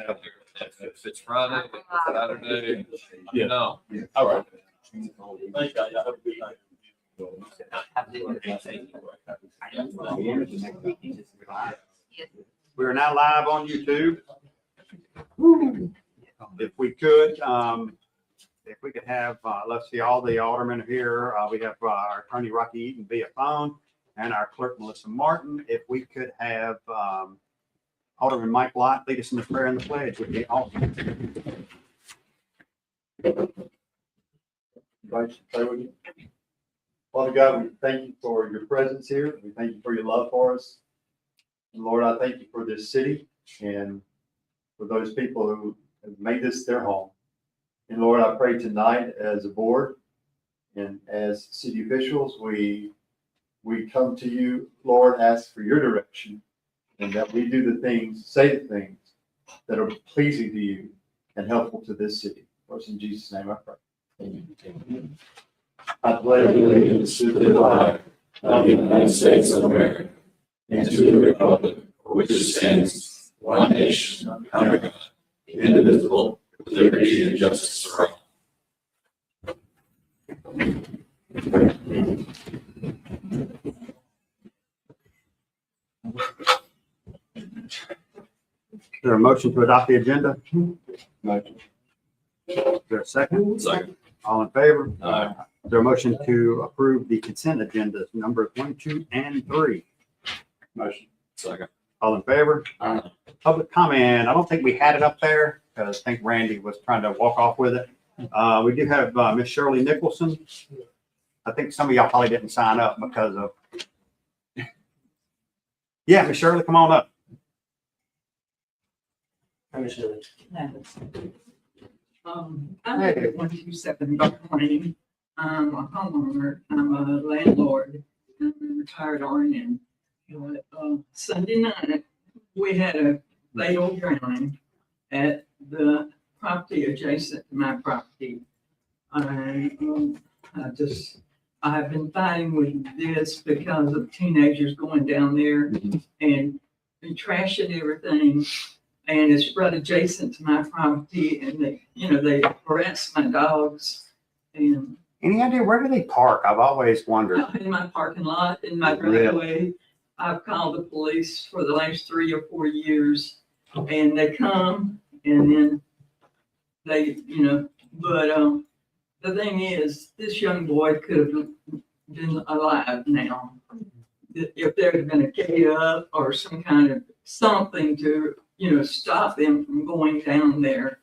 have, if it's Friday, if it's Saturday, Yeah. no. All right. Thank you, y'all. Y'all have a good night. We are now live on YouTube. If we could, if we could have, let's see, all the aldermen are here. We have our attorney Rocky Eaton via phone and our clerk Melissa Martin. If we could have Alderman Mike Lott lead us in the prayer and the pledge would be awesome. Father God, we thank you for your presence here. We thank you for your love for us. And Lord, I thank you for this city and for those people who have made this their home. And Lord, I pray tonight as a board and as city officials, we come to you, Lord, ask for your direction and that we do the things, say the things that are pleasing to you and helpful to this city. For us in Jesus' name I pray. Amen. I pledge allegiance to the flag of the United States of America and to the republic for which it stands, one nation, under God, indivisible, with liberty and justice for all. Is there a motion to adopt the agenda? Motion. Is there a second? Second. All in favor? Aye. Is there a motion to approve the consent agenda, numbers 1, 2, and 3? Motion. Second. All in favor? Aye. Public comment. I don't think we had it up there because I think Randy was trying to walk off with it. We do have Miss Shirley Nicholson. I think some of y'all probably didn't sign up because of. Yeah, Miss Shirley, come on up. I'm Hey. at 127 Buck Lane. I'm a homeowner. I'm a landlord. I'm a retired RN. Sunday night, we had a fatal drowning at the property adjacent to my property. I've been fighting with this because of teenagers going down there and trashing everything. And it's right adjacent to my property, and they harass my dogs. And Any idea where do they park? I've always wondered. in my parking lot, in my Really? driveway, I've called the police for the last 3 or 4 years, and they come, and then they, but the thing is, this young boy could have been alive now. If there had been a gate up or some kind of something to stop them from going down there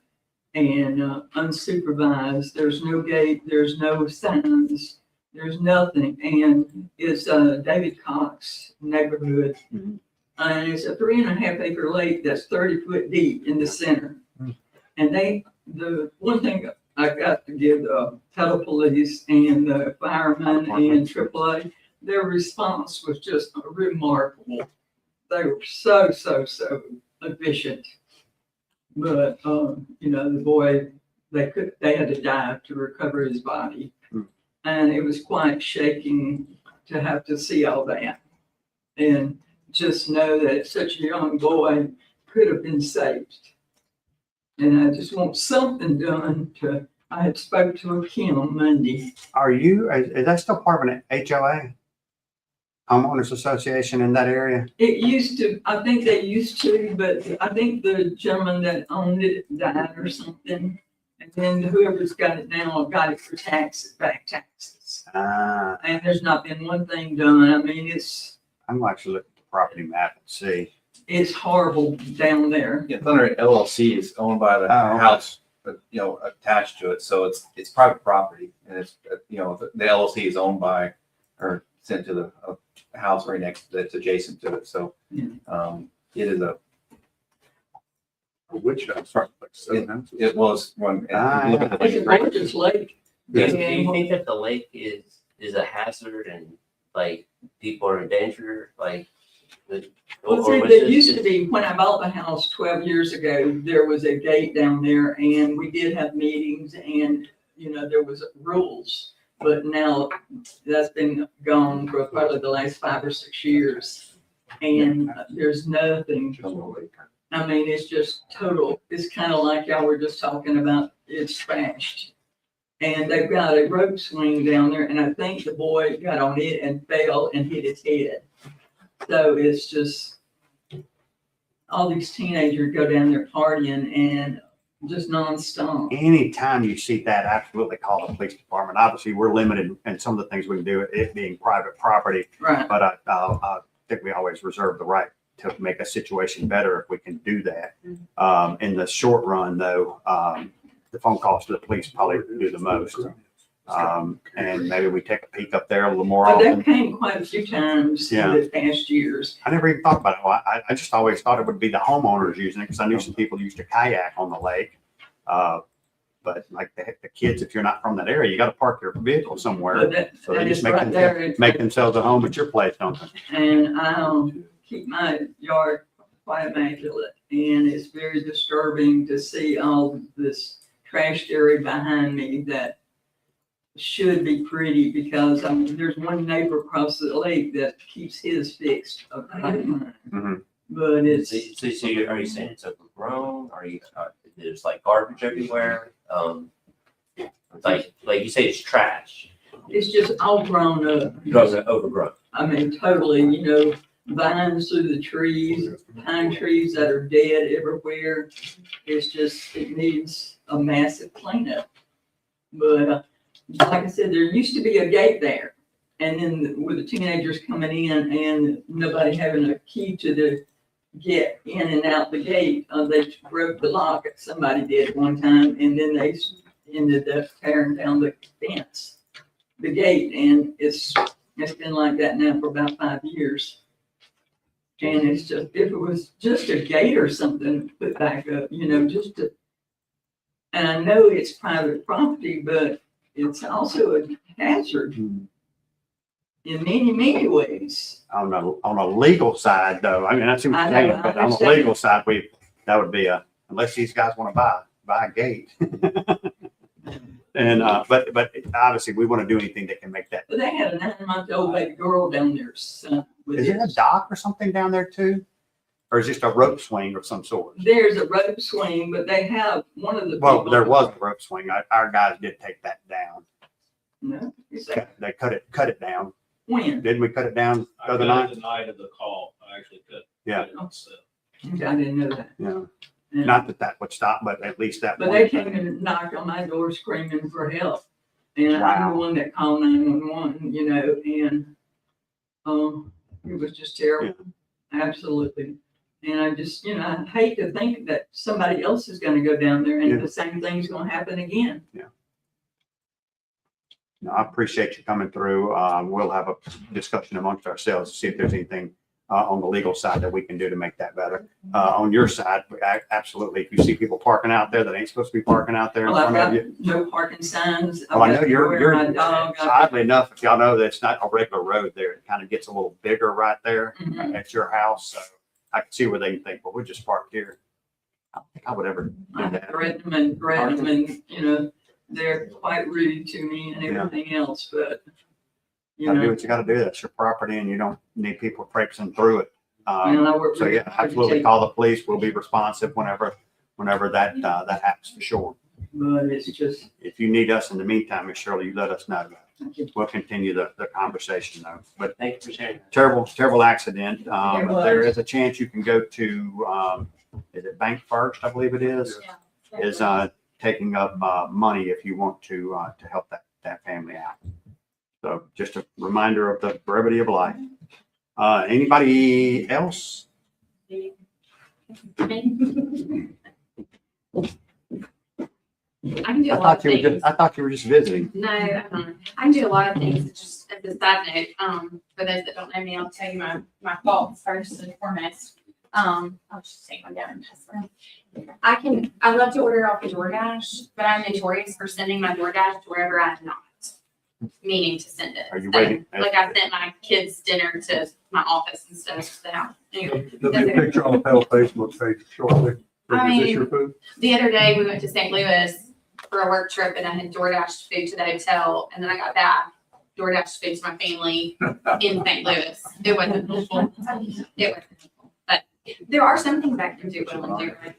and unsupervised. There's no gate, there's no signs, there's nothing. And it's David Cox neighborhood. Mhm. And it's a 3.5 acre lake that's 30 foot deep in the center. And the one thing I got to give the Tuttle Police and the firemen and AAA, their response was just remarkable. They were so efficient. But, the boy, they had to dive to recover his body. And it was quite shaking to have to see all that. And just know that such a young boy could have been saved. And I just want something done I had spoke to Kim on Monday. Is that still part of an HOA? Homeowners Association in that area? It used to, I think they used to, but I think the gentleman that owned it died or something. And then whoever's got it now got it for back taxes. And there's not been one thing done. I mean, I'm gonna actually look at the property map and see. it's horrible down there. Yeah, Thunder LLC is owned by the Oh, okay. house, but attached to it, so it's private property, and it's the LLC is owned by or sent to the house right next that's adjacent to it. So Yeah. it is Which house? it was one. Ah, Look at the It's a lake. gorgeous lake. Yes. Do you think that the lake is a hazard and like people are in danger? Like, Well, see, there used to be, when I bought the house 12 years ago, there was a gate down there and we did have meetings and, there was rules. But now that's been gone for probably the last 5 or 6 years. And there's nothing. I mean, it's just total, it's kind of like y'all were just talking about, it's trashed. And they've got a rope swing down there, and I think the boy got on it and fell and hit his head. So it's just, all these teenagers go down there partying and just nonstop. Anytime you see that, absolutely call the police department. Obviously, we're limited in some of the things we can do, it being private property. Right. But I think we always reserve the right to make a situation better if we can do that. In the short run, though, the phone calls to the police probably do the most. And maybe we take a peek up there a little more But they often. came quite a few times Yeah. in the past years. I never even thought about it. Well, I just always thought it would be the homeowners using it because I knew some people used to kayak on the lake. But like the kids, if you're not from that area, you got to park your vehicle somewhere. But that, So they that just is make right there. make themselves a home at your place, don't they? And I keep my yard quite immaculate. And it's very disturbing to see all this trash area behind me that should be pretty because there's one neighbor across the lake that keeps his fixed. Mhm. But it's, So are you saying it's overgrown? Are you, there's like garbage everywhere? Like you say, it's trash. it's just all grown up. Overgrown. I mean, totally, vines through the trees, pine trees that are dead everywhere. It's just, it needs a massive cleanup. But like I said, there used to be a gate there. And then with the teenagers coming in and nobody having a key to get in and out the gate, they broke the lock. Somebody did one time, and then they ended up tearing down the fence, the gate, and it's been like that now for about 5 years. And it's just, if it was just a gate or something put back up, just to, and I know it's private property, but it's also a hazard in many, many ways. On a legal side, though, I mean, that's what I you're know, saying, I but on the understand. legal side, that would be unless these guys want to buy a gate. And, but obviously we want to do anything that can make that. But they had a 9-month-old baby girl down there, son. Is there a dock or something down there too? Or is it just a rope swing of some sort? There's a rope swing, but they have one of the. Well, people- there was a rope swing. Our guys did take that down. No, it's like, They cut it down. when? Didn't we cut it down the I other got night? it the night of the call, I actually cut. Yeah. it myself. I didn't know that. Yeah. Yeah. Not that would stop, but at least that. But one they thing. came and knocked on my door screaming for help. And I'm Wow. the one that called 911, and, it was just terrible. Absolutely. And I just, I hate to think that somebody else is gonna go down there Yeah. and the same thing's gonna happen again. No, I appreciate you coming through. We'll have a discussion amongst ourselves to see if there's anything on the legal side that we can do to make that better. On your side, absolutely. If you see people parking out there that ain't supposed to be parking out there in Well, I've front of got you. no parking signs. I've Well, I got know you're, my dog. oddly enough, if y'all know that it's not a regular road there, it kind of gets a little bigger right there Mhm. at your house. So I can see where they can think, well, we just parked here. I don't think I would ever do I that. threaten them and, they're quite rude to me and Yeah. everything else, but, Gotta do what you gotta do. That's your property and you don't need people traipsing through it. and I work. So really yeah, hard to absolutely. take- Call the police. We'll be responsive whenever that happens for sure. But it's just, If you need us in the meantime, Miss Shirley, you let us know. thank you. We'll continue the conversation though. But Thank you for sharing. terrible accident. It If there was. is a chance you can go to, is it Bank First, I believe it is taking up, money if you want to help that family out. So just a reminder of the brevity of life. Anybody else? I can do a lot of things. I thought you were just visiting. No, I can do a lot of things. Just as a side note, for those that don't know me, I'll tell you my faults first and foremost. I'll just take one down and pass around. I love to order off the DoorDash, but I'm notorious for sending my DoorDash to wherever I'm not meaning to send it. Are you So, waiting? Like I sent my kids' dinner to my office instead of to the house. Anyway, There'll be a picture on the Pale Facebook page shortly. I Is this mean- your food? the other day we went to St. Louis for a work trip and I had DoorDash food to the hotel and then I got back, DoorDash food to my family in St. Louis. It wasn't helpful. It wasn't helpful. But There are some things I can do well and do right.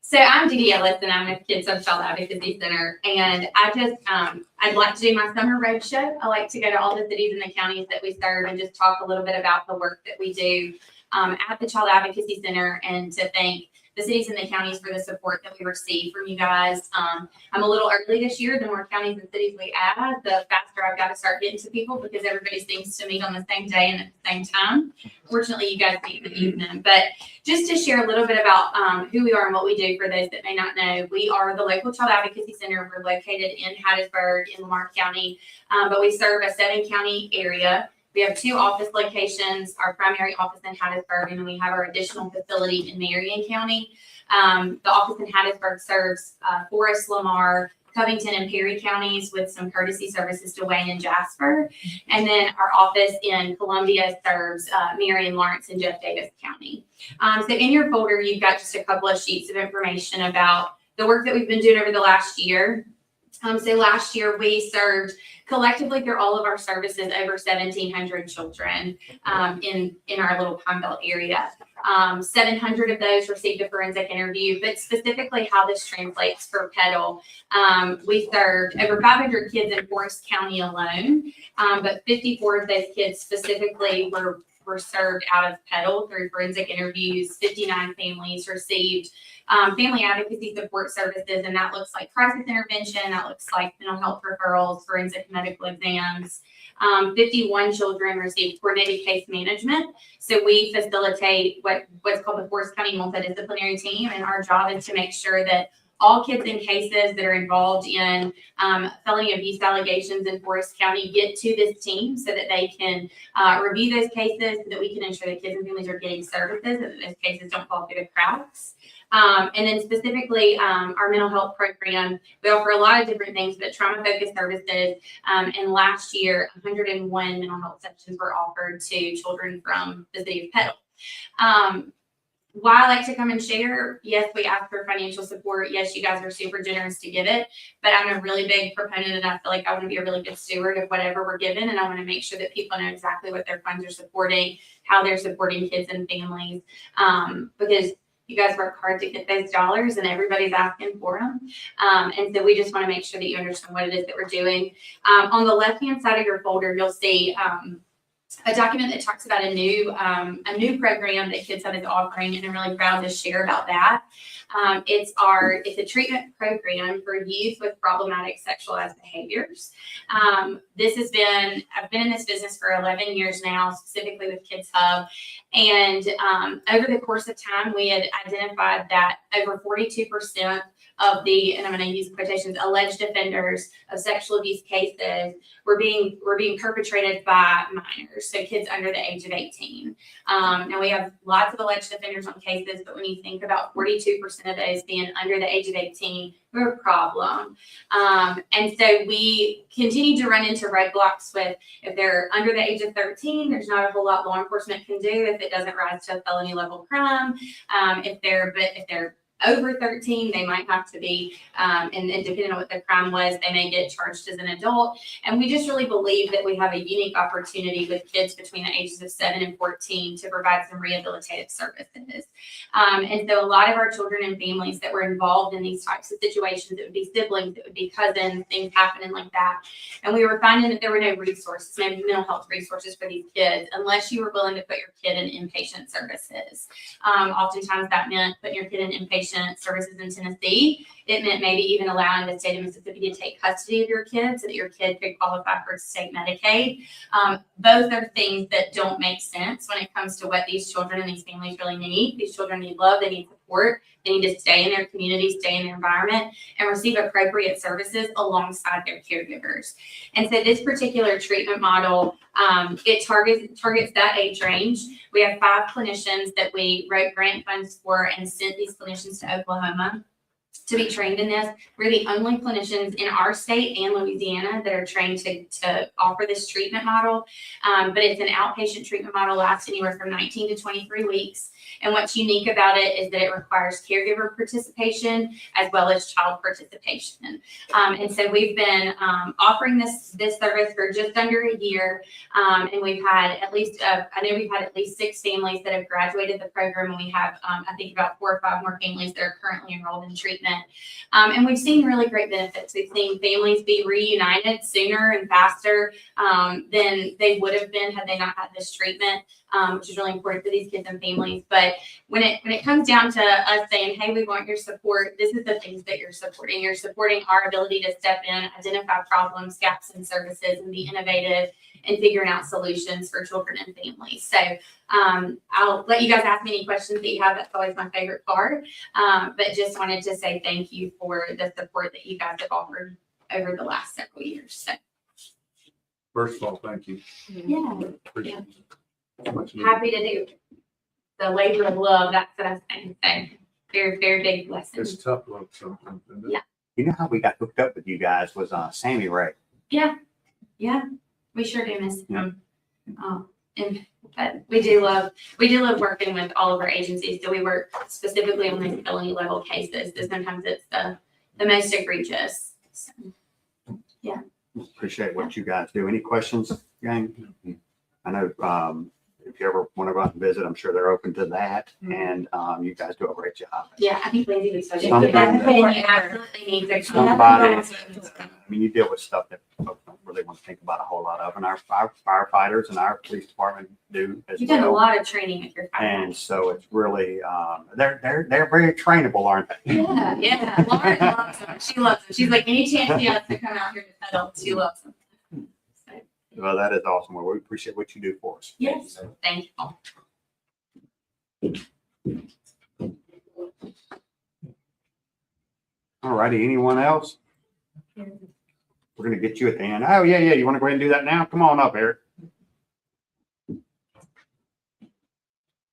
So I'm Dee Dee Ellis, and I'm with Kids of Child Advocacy Center, and I'd like to do my summer road show. I like to go to all the cities and the counties that we serve and just talk a little bit about the work that we do at the Child Advocacy Center, and to thank the cities and the counties for the support that we receive from you guys. I'm a little early this year. The more counties and cities we add, the faster I've got to start getting to people, because everybody seems to meet on the same day and at the same time. Fortunately, you guys meet in the evening. But just to share a little bit about who we are and what we do for those that may not know, we are the local Child Advocacy Center. We're located in Hattiesburg in Lamar County, but we serve a 7-county area. We have 2 office locations, our primary office in Hattiesburg, and then we have our additional facility in Marion County. The office in Hattiesburg serves Forest, Lamar, Covington, and Perry counties, with some courtesy services to Wayne and Jasper. And then our office in Columbia serves Marion, Lawrence, and Jeff Davis County. So in your folder, you've got just a couple of sheets of information about the work that we've been doing over the last year. So last year we served collectively through all of our services over 1,700 children in our little Pine Belt area. 700 of those received a forensic interview, but specifically how this translates for Petal. We served over 500 kids in Forest County alone, but 54 of those kids specifically were served out of Petal through forensic interviews. 59 families received family advocacy support services, and that looks like crisis intervention, that looks like mental health referrals, forensic medical exams. 51 children received coordinated case management. So we facilitate what's called the Forest County Multidisciplinary Team, and our job is to make sure that all kids in cases that are involved in felony abuse allegations in Forest County get to this team so that they can review those cases, so that we can ensure that kids and families are getting services, so that those cases don't fall through the cracks. And then specifically, our mental health program, we offer a lot of different things, but trauma-focused services. And last year, 101 mental health sessions were offered to children from the city of Petal. Why I like to come and share, yes, we ask for financial support. Yes, you guys are super generous to give it, but I'm a really big proponent, and I feel like I want to be a really good steward of whatever we're given, and I want to make sure that people know exactly what their funds are supporting, how they're supporting kids and families, because you guys work hard to get those dollars, and everybody's asking for them. And so we just want to make sure that you understand what it is that we're doing. On the left-hand side of your folder, you'll see a document that talks about a new program that Kids Hub is offering, and I'm really proud to share about that. It's a treatment program for youth with problematic sexualized behaviors. I've been in this business for 11 years now, specifically with Kids Hub. And over the course of time, we had identified that over 42% of the, and I'm going to use quotations, alleged offenders of sexual abuse cases were being perpetrated by minors, so kids under the age of 18. Now we have lots of alleged offenders on cases, but when you think about 42% of those being under the age of 18, we're a problem. And so we continue to run into roadblocks with, if they're under the age of 13, there's not a whole lot law enforcement can do if it doesn't rise to a felony level crime. If they're over 13, they might have to be, and depending on what the crime was, they may get charged as an adult. And we just really believe that we have a unique opportunity with kids between the ages of 7 and 14 to provide some rehabilitative services. And so a lot of our children and families that were involved in these types of situations, it would be siblings, it would be cousins, things happening like that. And we were finding that there were no resources, maybe mental health resources for these kids, unless you were willing to put your kid in inpatient services. Oftentimes that meant putting your kid in inpatient services in Tennessee. It meant maybe even allowing the state of Mississippi to take custody of your kid so that your kid could qualify for state Medicaid. Those are things that don't make sense when it comes to what these children and these families really need. These children need love, they need support, they need to stay in their community, stay in their environment, and receive appropriate services alongside their caregivers. And so this particular treatment model, it targets that age range. We have 5 clinicians that we wrote grant funds for and sent these clinicians to Oklahoma to be trained in this. We're the only clinicians in our state and Louisiana that are trained to offer this treatment model. But it's an outpatient treatment model, lasts anywhere from 19 to 23 weeks. And what's unique about it is that it requires caregiver participation as well as child participation. And so we've been offering this service for just under a year. And we've had at least, I know we've had at least 6 families that have graduated the program, and we have, I think, about 4 or 5 more families that are currently enrolled in treatment. And we've seen really great benefits. We've seen families be reunited sooner and faster than they would have been had they not had this treatment, which is really important for these kids and families. But when it comes down to us saying, hey, we want your support, this is the things that you're supporting. You're supporting our ability to step in, identify problems, gaps in services, and be innovative and figuring out solutions for children and families. So I'll let you guys ask me any questions that you have. That's always my favorite part. But just wanted to say thank you for the support that you guys have offered over the last several years. So First of all, thank you. yeah, Appreciate it. Much needed. happy to do the labor of love. That's what I'm saying. So very, very big blessing. It's tough love sometimes. isn't it? Yeah. You know how we got hooked up with you guys was Sammy Ray. Yeah, we sure do miss him. But we do love working with all of our agencies. So we work specifically on these felony level cases. So sometimes it's the most egregious. So, Appreciate what you guys do. Any questions, gang? I know if you ever want to go out and visit, I'm sure they're open to that. And you guys do a great job. yeah, I think Lindsay was such a Something- good opinion. You absolutely need to come. Somebody, I mean, you deal with stuff that folks don't really want to think about a whole lot of, and our firefighters and our police department do as You've done a well. lot of training with your And family. so it's really, they're very trainable, aren't they? Yeah. Lauren loves them. She loves them. She's like, any chance she has to come out here to pedal, she loves them. So, Well, that is awesome. Well, we appreciate what you do for us. yes, thank you. All righty, anyone else? We're gonna get you at the end. Oh, yeah, you want to go ahead and do that now? Come on up, Eric. Yeah,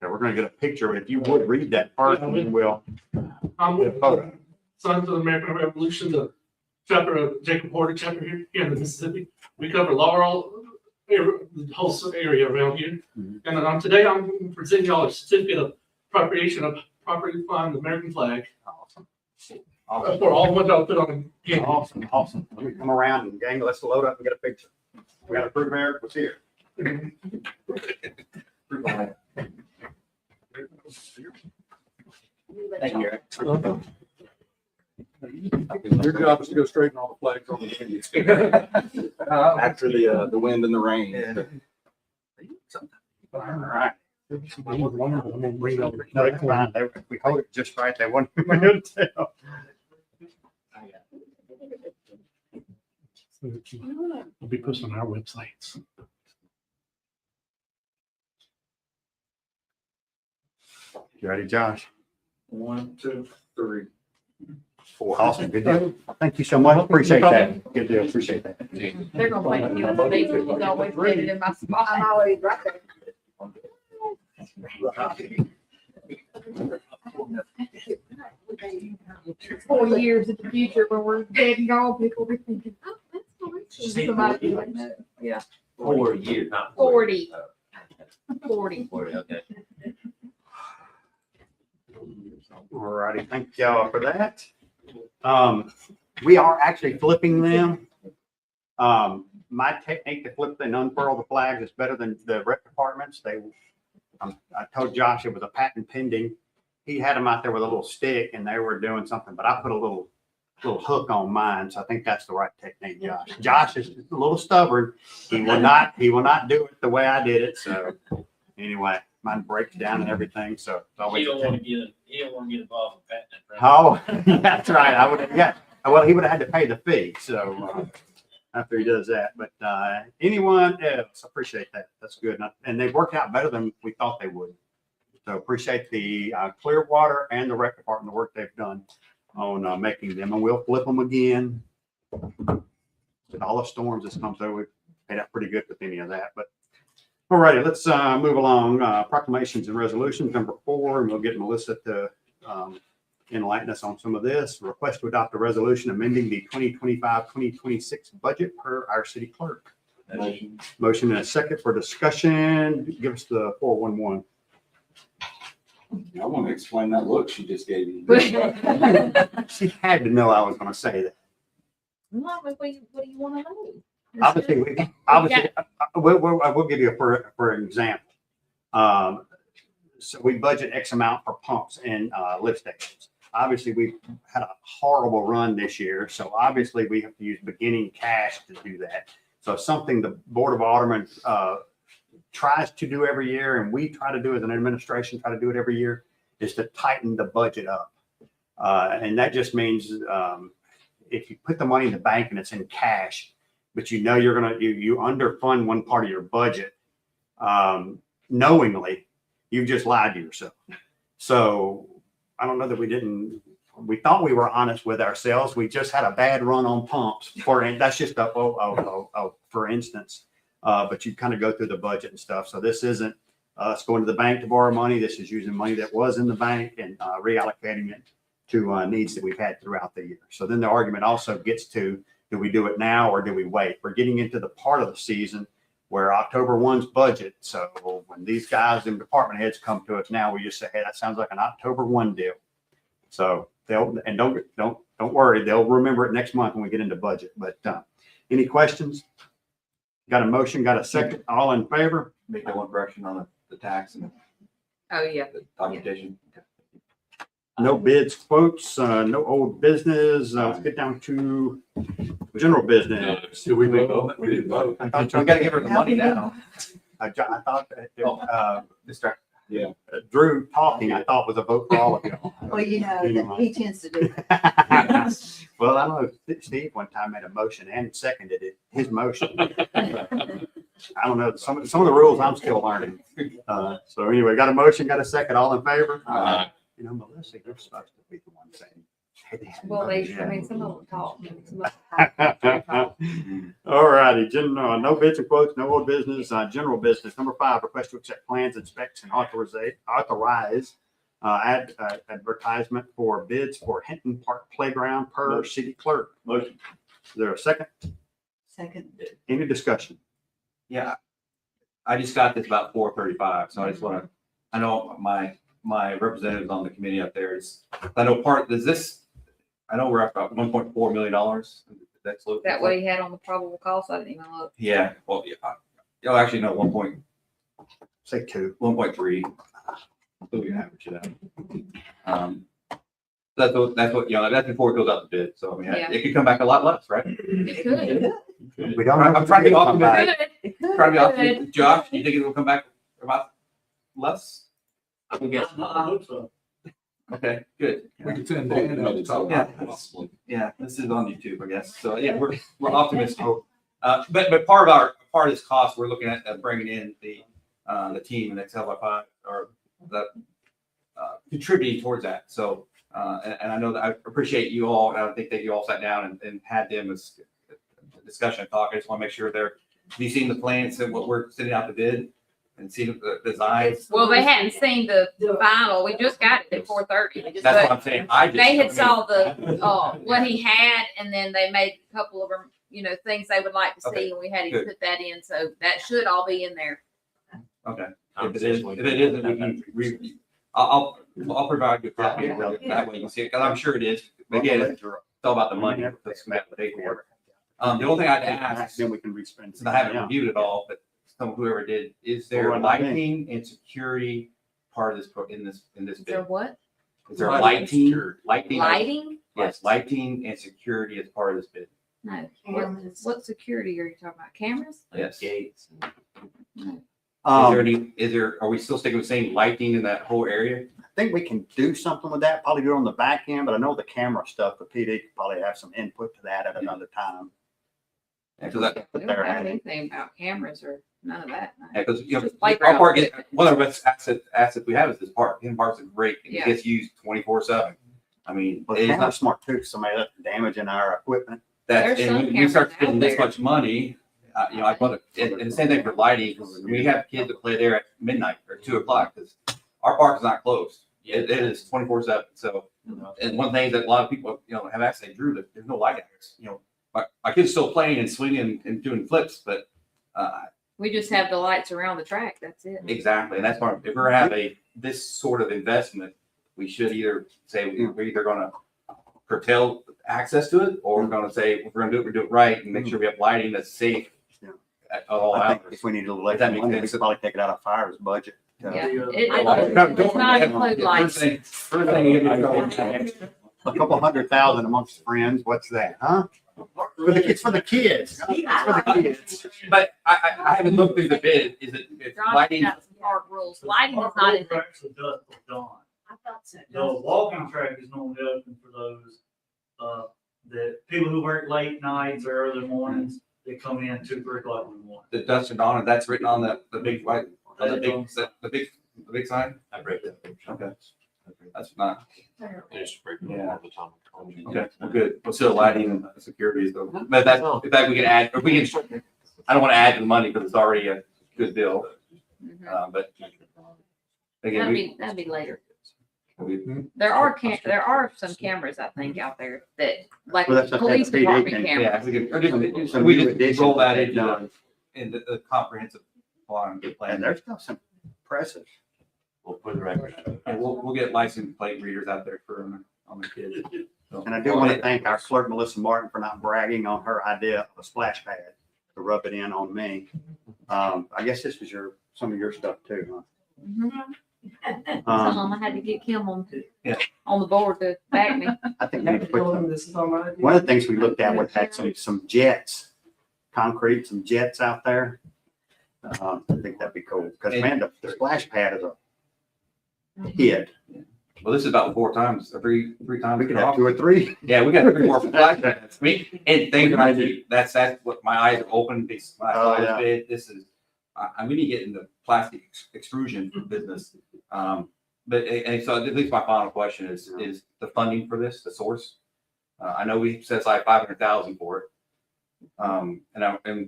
we're gonna get a picture. If you would read that first, and then we'll I'm get a with photo. Sons of the American Revolution, the chapter of Jacob Porter chapter here in the Mississippi. We cover Laurel, the whole area around here. Mhm. And today I'm presenting y'all a certificate of appropriation of property flying the American flag Awesome. for all the ones I'll put on. Again. Awesome. Let me come around and gang, let's load up and get a picture. We got to prove Eric was here. Thank you, Eric. Your job is to go straighten all the flags on the Indians. After the wind and the rain. All right. I'm gonna bring it over. No, it's fine. If we hold it just right, they won't be able to tell. It'll be posted on our websites. You ready, Josh? 1, 2, 3. Awesome. Good deal. Thank you so much. Appreciate that. Good deal. Appreciate that. They're gonna point you on the page. He's always put it in my spot. I'm always right there. 4 years in the future when we're dead and gone, people will be thinking, oh, that's nice. Somebody like that. Yeah, 4 years, not 40. Oh, 40. 40, okay. All righty. Thank y'all for that. We are actually flipping them. My technique to flip and unfurl the flags is better than the rec departments. I told Josh it was a patent pending. He had them out there with a little stick and they were doing something, but I put a little hook on mine. So I think that's the right technique, Josh. Josh is a little stubborn. He will not do it the way I did it. So anyway, mine breaks down and everything. So it's always. You don't want to get involved with patent. Oh, that's right. I would have, yeah. Well, he would have had to pay the fee. So after he does that, but anyone else, appreciate that. That's good. And they've worked out better than we thought they would. So appreciate the Clearwater and the rec department, the work they've done on making them, and we'll flip them again. With all the storms that's come through, we've paid out pretty good with any of that, but all righty, let's move along. Proclamations and resolutions, number 4, and we'll get Melissa to enlighten us on some of this. Request to adopt a resolution amending the 2025-2026 budget per our city clerk. Motion and a second for discussion. Give us the 411. I want to explain that look she just gave you. She had to know I was gonna say that. Mom, what do you wanna know? Obviously, we'll give you for an example. So we budget X amount for pumps and lift stations. Obviously, we've had a horrible run this year, so obviously we have to use beginning cash to do that. So something the Board of Aldermen tries to do every year, and we try to do as an administration, try to do it every year, is to tighten the budget up. And that just means if you put the money in the bank and it's in cash, but you know you underfund one part of your budget knowingly, you've just lied to yourself. So I don't know that we thought we were honest with ourselves. We just had a bad run on pumps that's just for instance. But you kind of go through the budget and stuff. So this isn't us going to the bank to borrow money. This is using money that was in the bank and reallocating it to needs that we've had throughout the year. So then the argument also gets to, do we do it now or do we wait? We're getting into the part of the season where October 1's budget. So when these guys and department heads come to us now, we just say, hey, that sounds like an October 1 deal. So don't worry, they'll remember it next month when we get into budget. But any questions? Got a motion, got a second, all in favor? Make that one correction on the tax and Oh, yeah. the documentation. No bids, quotes, no old business. Let's get down to general business. Did we vote? We didn't vote. I thought We gotta give her the money now. I thought that, Distract. Drew talking, I thought was a vote for all of you. Well, you know, that he tends to do. Well, I know Steve one time made a motion and seconded it, his motion. I don't know, some of the rules I'm still learning. So anyway, got a motion, got a second, all in favor? You know, Melissa, you're supposed to be the one saying. Well, some of them talk. Some of them talk. All righty, no bids and quotes, no old business, general business. Number 5, request to accept plans, inspect, and authorize advertisement for bids for Hinton Park Playground per city clerk. Motion. Is there a second? Second. Any discussion? Yeah, I just got this about 4:35, so I just want to, I know my representatives on the committee up there I know we're at about $1.4 million. That's That what he had on the probable cost, I didn't even look. Yeah, well, yeah, actually, no, 1.3. So we can average it out. That's what, that's before it goes out to bid. So, I mean, Yeah. it could come back a lot less, right? It could. We don't know. I'm trying to be optimistic. It Trying to be optimistic. Josh, do you think it will come back about less? I would guess. I hope so. Okay, good. We could send Dan out to talk about it. Yeah, this is on YouTube, I guess. So, yeah, we're optimistic. But part of this cost, we're looking at bringing in the team and Excel by 5 or the contributing towards that. So, and I know that I appreciate you all. And I think that you all sat down and had them as a discussion and talk. I just want to make sure have you seen the plans and what we're sending out to bid and see the designs? Well, they hadn't seen the final. We just got it at 4:30. That's what I'm saying. They had saw what he had, and then they made a couple of them, things they would like to see, Okay, and we had to good. put that in. So that should all be in there. Okay. If it isn't, I'll provide you a copy of it. That way you can see it, because I'm sure it is. Again, it's all about the money. That's the paperwork. The only thing I'd ask, Then we can respend. since I haven't reviewed it all, but whoever did, is there lighting and security part of this in this Is there bid? what? Is there Lighting. lighting? Lighting? Yes, lighting and security as part of this bid. No. Cameras. What security are you talking about? Cameras? Yes. Gates. Are we still sticking with the same lighting in that whole area? I think we can do something with that, probably do it on the back end, but I know the camera stuff, the PD could probably have some input to that at another time. And so that, We don't have anything about cameras or none of that. no. yeah, because Just our playground park, equipment. one of the best assets we have is this park. Hidden Park's a great, it Yeah. gets used 24/7. I mean, Well, the it's camera's not smart too, somebody that's damaging our equipment. that, There's some and when you start cameras spending out this there. much money, I want to, and the same thing for lighting, because we have kids that play there at midnight or 2:00, because our park is not closed. It is 24/7. So, and one thing that a lot of people, have asked, they Drew, that there's no light hours. My kids still playing and swinging and doing flips, but We just have the lights around the track, that's it. Exactly, and that's why if we're gonna have this sort of investment, we should either say we're either gonna curtail access to it, or we're gonna say, if we're gonna do it, we do it right and make sure we have lighting that's safe Yeah. at all I think hours. if we need a little If that extra makes money, we sense. could probably take it out of fire's budget. Yeah, The, it Don't does not include forget, lights. first thing you do. A couple 100,000 amongst friends, what's that, huh? It's for the kids. It's for the kids. But I haven't looked through the bid, is it John's lighting? got some hard rules. Lighting is not in there. Actually does till dawn. I thought so. The walking track is normally open for those, that people who work late nights or early mornings, they come in 2, 3 o'clock in the morning. The Dust and Dawn, that's written on the big white, on the big sign? I break that. Okay. That's not, It's breaking Yeah. all the time. okay, well, good. Well, still lighting and security is though, but that's, in fact, we can add, or we can, I don't want to add to the money because it's already a good bill, Mhm. but again, That'd be later. we, There are some cameras, I think, out there that, like, Well, that's what police that PD department can- cameras. yeah, we can, or just, Some we new just additions roll that that they've into done. the comprehensive plan. And there's still some impressive. We'll put the record. And we'll get license plate readers out there for, on the kids. So- And I do want to thank our clerk, Melissa Martin, for not bragging on her idea of a splash pad to rub it in on me. I guess this was some of your stuff too, Mhm. huh? I had to get Kim on, Yeah. on the board to back me. I think we need to put some. This is all right. One of the things we looked at was had some jets, concrete, some jets out there. I think that'd be cool, because man, the splash pad is a hit. Well, this is about 4 times, or three times. We could have 2 or 3. Yeah, we got 3 more flash pads. I mean, and things that I do, that's what my eyes are open, these, my Oh, eyes yeah. big, this is, I'm gonna get in the plastic extrusion business. But, and so at least my final question is the funding for this, the source? I know we set aside 500,000 for it. And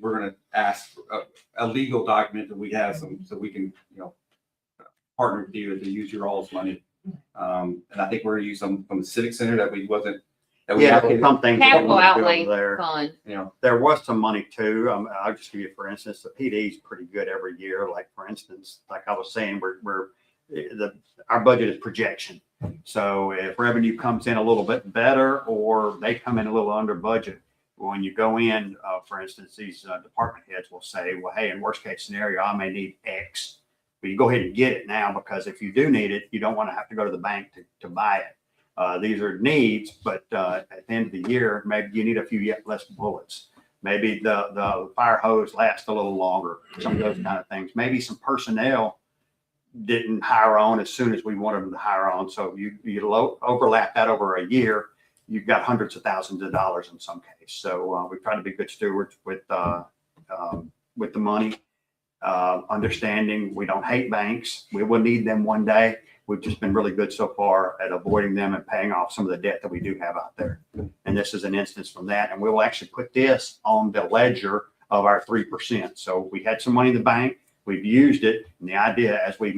we're gonna ask a legal document that we have some, so we can, partner with you to use your all's money. And I think we're gonna use some from the civic center that we wasn't, that we Yeah, allocated, some things. Capital outlay There. fund. There was some money too. I'll just give you, for instance, the PD is pretty good every year. Like, for instance, like I was saying, our budget is projection. So if revenue comes in a little bit better, or they come in a little under budget, when you go in, for instance, these department heads will say, well, hey, in worst case scenario, I may need X. But you go ahead and get it now, because if you do need it, you don't want to have to go to the bank to buy it. These are needs, but at the end of the year, maybe you need a few yet less bullets. Maybe the fire hose lasts a little longer, some of those kind of things. Maybe some personnel didn't hire on as soon as we wanted them to hire on. So you overlap that over a year, you've got hundreds of thousands of dollars in some case. So we try to be good stewards with the money, understanding we don't hate banks. We will need them one day. We've just been really good so far at avoiding them and paying off some of the debt that we do have out there. And this is an instance from that. And we will actually put this on the ledger of our 3%. So we had some money in the bank, we've used it. And the idea as we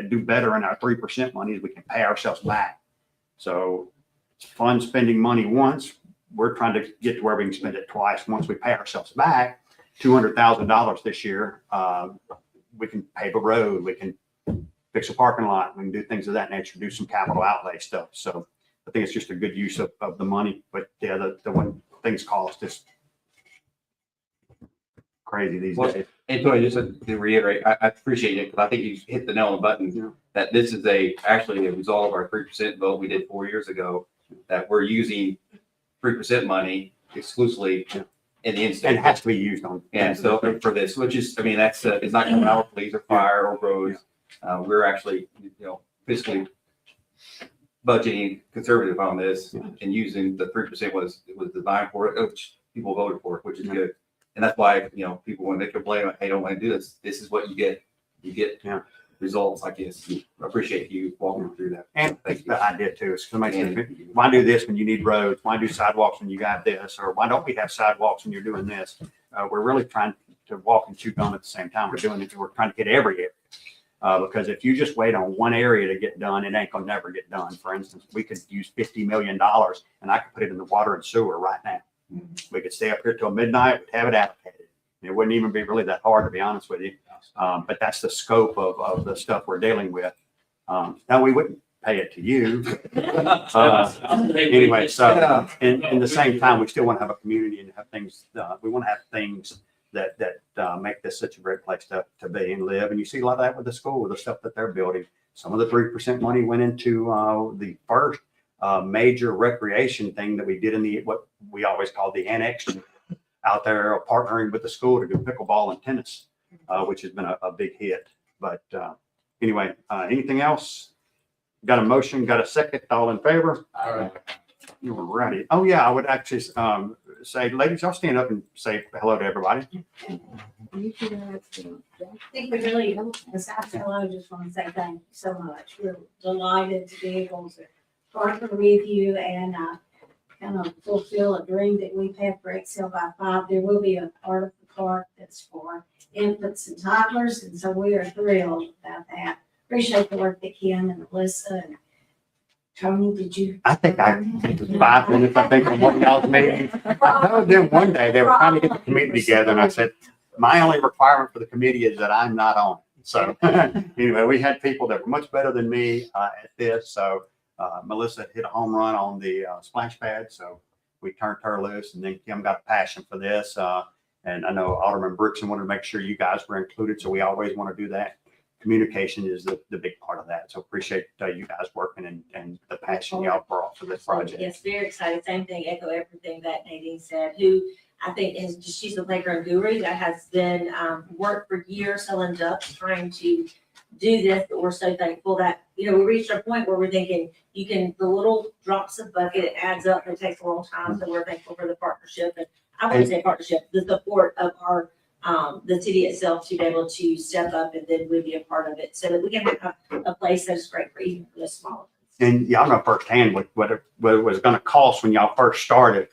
do better in our 3% money is we can pay ourselves back. So it's fun spending money once. We're trying to get to where we can spend it twice. Once we pay ourselves back, $200,000 this year, we can pave a road, we can fix a parking lot, we can do things of that nature, do some capital outlay stuff. So I think it's just a good use of the money. But yeah, the one things cost is crazy these days. and Tony, just to reiterate, I appreciate it, because I think you hit the nail on the button, that this is actually a result of our 3% vote we did 4 years ago, that we're using 3% money exclusively in the And instant. it has to be used on. Yeah, so for this, which is, I mean, that's, it's not coming out of police or fire or roads. We're actually, fiscally budgeting conservative on this and using the 3% was designed for it, which people voted for, which is good. And that's why, people, when they complain, hey, don't want to do this, this is what you get. You get results like this. I appreciate you walking through that. And Thank you. the idea too is somebody says, why do this when you need roads? Why do sidewalks when you got this? Or why don't we have sidewalks when you're doing this? We're really trying to walk and chew gum at the same time. We're doing it. We're trying to get every area. Because if you just wait on one area to get done, it ain't gonna never get done. For instance, we could use $50 million and I could put it in the water and sewer right now. We could stay up here till midnight, we'd have it allocated. It wouldn't even be really that hard, to be honest with you. But that's the scope of the stuff we're dealing with. Now, we wouldn't pay it to you. Anyway, so in the same time, we still want to have a community and have things, we want to have things that make this such a great place to be and live. And you see a lot of that with the school, with the stuff that they're building. Some of the 3% money went into the first major recreation thing that we did in what we always called the annex out there, partnering with the school to do pickleball and tennis, which has been a big hit. But anyway, anything else? Got a motion, got a second, all in favor? You were ready. Oh, yeah, I would actually say, ladies, y'all stand up and say hello to everybody. I think we really, besides hello, I just want to say thank you so much. We're delighted to be able to partner with you and kind of fulfill a dream that we've had for Excel by 5. There will be a part of the park that's for infants and toddlers, and so we are thrilled about that. Appreciate the work that Kim and Alyssa and Tony, did you? I think it was 5 minutes, I think, from one y'all's meeting. I told them one day, they were trying to get the committee together, and I said, my only requirement for the committee is that I'm not on it. So anyway, we had people that were much better than me at this. So Melissa hit a home run on the splash pad, so we turned her loose, and then Kim got a passion for this. And I know Alderman Brookson wanted to make sure you guys were included, so we always want to do that. Communication is the big part of that. So appreciate you guys working and the passion y'all brought for this project. Yes, very excited. Same thing, echo everything that Nadine said, who I think is, she's the playground guru that has been worked for years selling ducks, trying to do this, but we're so thankful that, we reached a point where we're thinking the little drops of bucket, it adds up, and it takes a long time, so we're thankful for the partnership, and I wouldn't say partnership, the support of our the city itself to be able to step up and then we'd be a part of it so that we can have a place that's great for even for the smaller. And y'all know firsthand what it was going to cost when y'all first started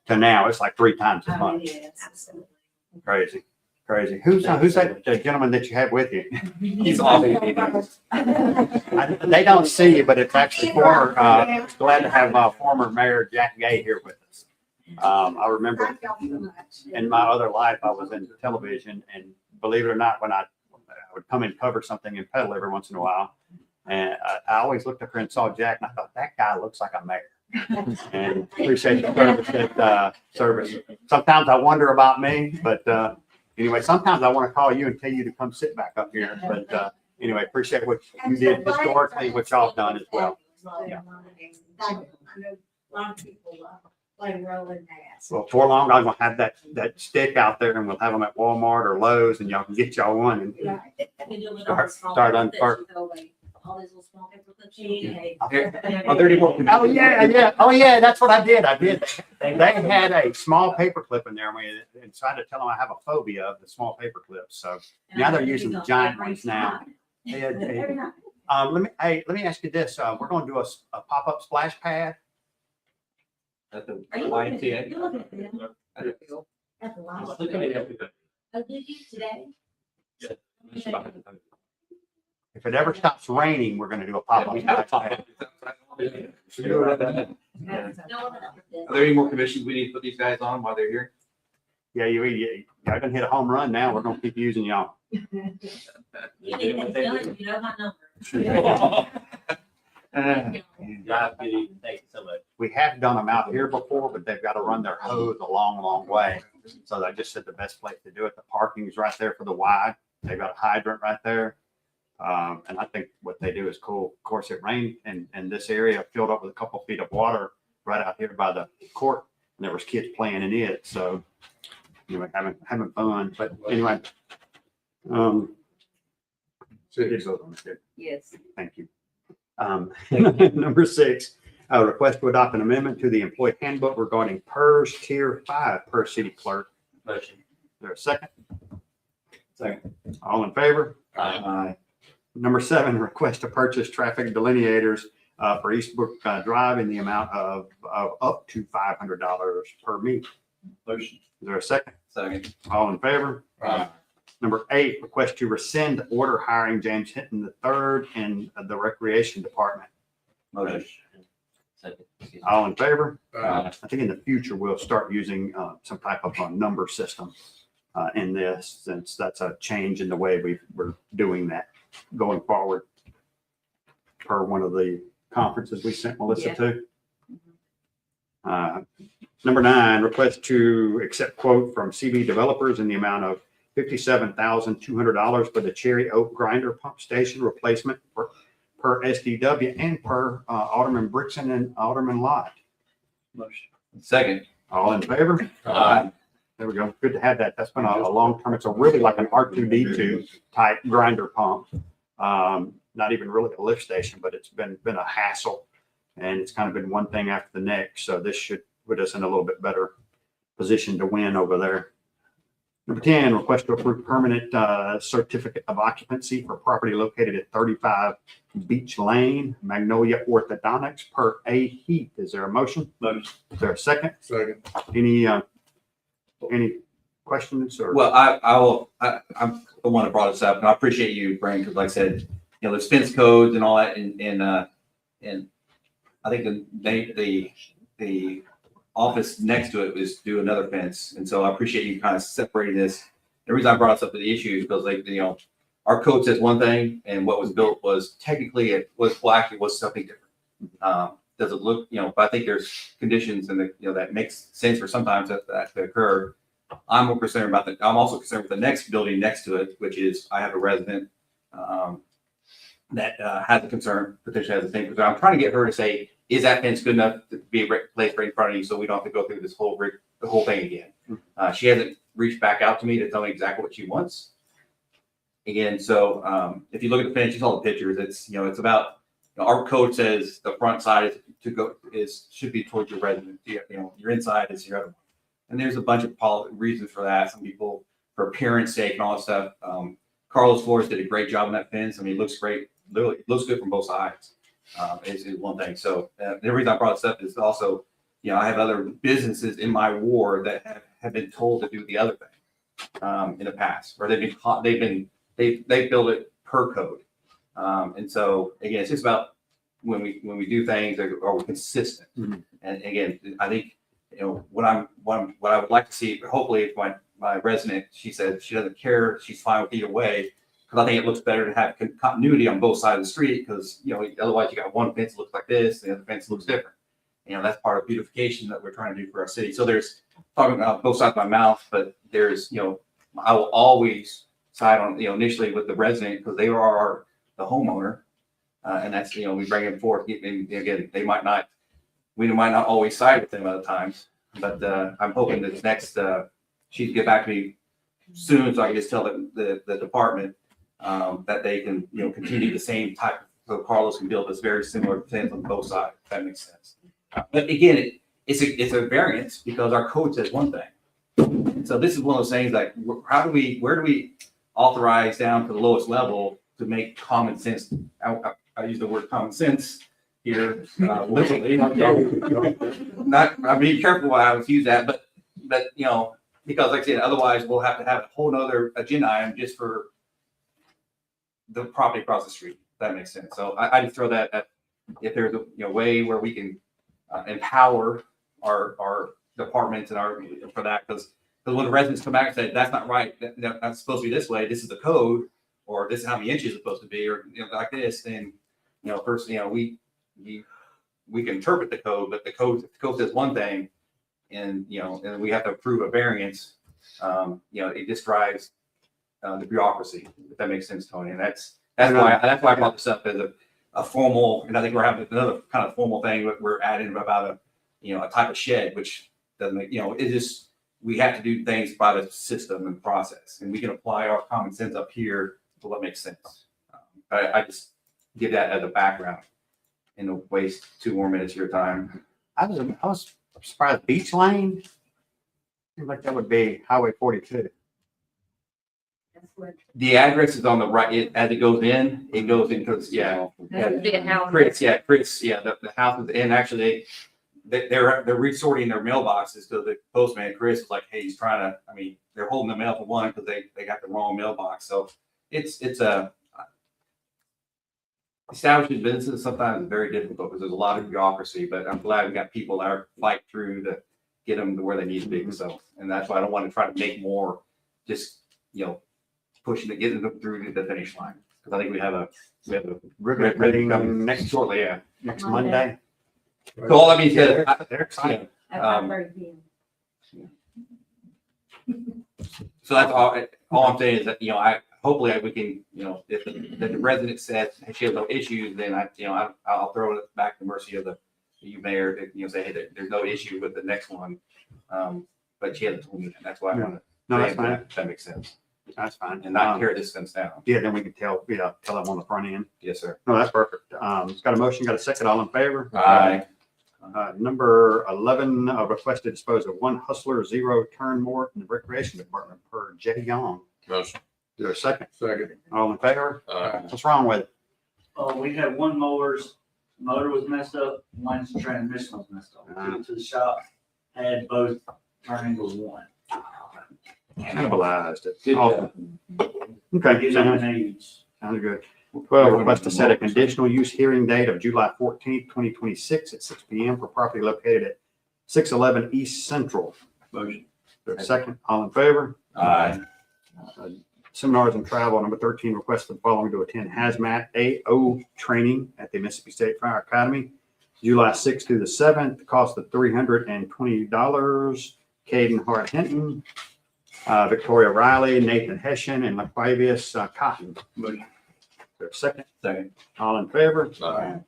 to now. It's like 3 times as much. Absolutely. Crazy. Who's that gentleman that you have with you? He's off. They don't see you, but it's actually former, glad to have former Mayor Jack Gay here with us. I remember in my other life, I was in television, and believe it or not, when I would come and cover something in Petal every once in a while, and I always looked up here and saw Jack, and I thought, that guy looks like a mayor. And appreciate the service. Sometimes I wonder about me, but anyway, sometimes I want to call you and tell you to come sit back up here. But anyway, appreciate what you did historically, what y'all have done as well. Yeah. I know a lot of people play a role in that. Well, before long, I'm gonna have that stick out there, and we'll have them at Walmart or Lowe's, and y'all can get y'all one and start on first. All these little small paper clips you need. Oh, there you go. Oh, yeah. Oh, yeah, that's what I did. They had a small paper clip in there, and tried to tell them I have a phobia of the small paper clips. So now they're using the giant ones now. Let me ask you this. We're gonna do a pop-up splash pad. At the Are you looking at, you're looking at them? At the live. Oh, did you today? If it ever stops raining, we're gonna do a pop-up splash pad. Are there any more commissions we need to put these guys on while they're here? Yeah, y'all gonna hit a home run now. We're gonna keep using y'all. You need things done, you know my number. Thank you so much. We have done them out here before, but they've got to run their hose a long way. So I just said the best place to do it. The parking is right there for the Y. They've got a hydrant right there. And I think what they do is cool. Of course, it rained and this area filled up with a couple feet of water right out here by the court. And there was kids playing in it. So anyway, having fun. But anyway, Yes. thank you. Number 6, request to adopt an amendment to the employee handbook regarding PERS Tier 5 per city clerk. Motion. Is there a second? Second. All in favor? Aye. Number 7, request to purchase traffic delineators for Eastbrook Drive in the amount of up to $500 per meet. Motion. Is there a second? Second. All in favor? Aye. Number 8, request to rescind order hiring James Hinton III in the Recreation Department. Motion. Second. All in favor? Aye. I think in the future, we'll start using some type of a number system in this, since that's a change in the way we're doing that going forward. Per one of the conferences we sent Melissa Yeah. to. Number 9, request to accept quote from CB Developers in the amount of $57,200 for the Cherry Oak Grinder Pump Station replacement per SDW and per Alderman Brixton and Alderman Lott. Motion. Second. All in favor? Aye. There we go. Good to have that. That's been a long term. It's a really like an R2D2 type grinder pump. Not even really a lift station, but it's been a hassle, and it's kind of been one thing after the next. So this should put us in a little bit better position to win over there. Number 10, request to approve permanent certificate of occupancy for property located at 35 Beach Lane, Magnolia Orthodontics per A Heath. Is there a motion? Motion. Is there a second? Second. Any questions or? Well, I'm the one that brought this up, and I appreciate you, Brian, because like I said, there's fence codes and all that, and I think the office next to it was do another fence, and so I appreciate you kind of separating this. The reason I brought this up to the issue is because our code says one thing, and what was built was technically actually was something different. Does it look, but I think there's conditions and that makes sense for sometimes that to occur. I'm more concerned about I'm also concerned with the next building next to it, which is I have a resident that has a concern, potentially has a thing. I'm trying to get her to say, is that fence good enough to be placed right in front of you so we don't have to go through this the whole thing again? She hasn't reached back out to me to tell me exactly what she wants. Again, so if you look at the fence, you saw the pictures. It's about our code says the front side should be towards your resident. Your inside is your other one. And there's a bunch of reasons for that. Some people for appearance sake and all that stuff. Carlos Flores did a great job on that fence. I mean, it looks great. Literally, it looks good from both sides. Is one thing. So the reason I brought this up is also, I have other businesses in my ward that have been told to do the other thing in the past, or they've built it per code. And so again, it's just about when we do things, are we consistent? Mm-hmm. And again, I think what I would like to see, hopefully, if my resident, she said she doesn't care, she's fine with either way, because I think it looks better to have continuity on both sides of the street, because otherwise you got one fence that looks like this, and the other fence looks different. That's part of beautification that we're trying to do for our city. So there's talking about both sides of my mouth, but there's I will always side on initially with the resident, because they are the homeowner, and that's we bring them forth. Again, we might not always side with them other times, but I'm hoping that next she'd get back to me soon, so I can just tell the department that they can continue the same type, so Carlos can build this very similar fence on both sides, if that makes sense. But again, it's a variance because our code says one thing. So this is one of those things like, where do we authorize down to the lowest level to make common sense? I use the word common sense here liberally. I'm being careful why I would use that, but because like I said, otherwise we'll have to have a whole nother agenda item just for the property across the street. If that makes sense. So I just throw that at, if there's a way where we can empower our departments and for that, because when the residents come back and say that's not right, that's supposed to be this way, this is the code, or this is how many inches it's supposed to be, or like this, then first we can interpret the code, but the code says one thing, and and we have to approve a variance. It just drives the bureaucracy, if that makes sense, Tony. And that's why I brought this up as a formal, and I think we're having another kind of formal thing that we're adding about a type of shed, which doesn't make, it just, we have to do things by the system and process, and we can apply our common sense up here to what makes sense. I just give that as a background and to waste 2 more minutes of your time. I was surprised. Beach Lane seems like that would be Highway 42. The address is on the right, as it goes in because Chris, the house is, and actually they're resorting their mailboxes, because the postman Chris is like, hey, he's trying to, they're holding the mail for one because they got the wrong mailbox. So it's establishing businesses sometimes is very difficult because there's a lot of bureaucracy, but I'm glad we got people that are fight through to get them to where they need to be. So, and that's why I don't want to try to make more just, pushing it, getting them through to the finish line. Because I think we have a Ribbon ribbon cutting coming next, shortly, yeah. next Monday. So all that being said, They're excited. At Um, 5:30 p.m. so that's all I'm saying is that, hopefully we can, if the resident says she has no issues, then I'll throw it back to the mercy of you mayor, to, say, hey, there's no issue with the next one. But she hasn't told me that. That's why I want to. No, that's fine. If that makes sense. That's fine. And not tear this fence down. Yeah, then we can tell them on the front end. Yes, sir. No, that's perfect. It's got a motion, got a second, all in favor? Aye. Number 11, request to dispose of one Hustler Zero turn mower in the Recreation Department per Jay Young. Motion. Is there a second? Second. All in favor? Aye. What's wrong with it? We had one mower's motor was messed up, one's transmission was messed up. Took it to the shop, had both turning to one. Cannibalized it. Good Awesome. job. Okay, Get sounds them in age. good. 12, request to set a conditional use hearing date of July 14th, 2026 at 6 PM for property located at 611 East Central. Motion. Is there a second? All in favor? Aye. Seminars and travel, number 13, request the following to attend hazmat AO training at the Mississippi State Fire Academy, July 6th through the 7th, the cost of $320. Caden Hart Hinton, Victoria Riley, Nathan Hessian, and LaQuavius Cotton. Is there a second? Second. All in favor? Aye.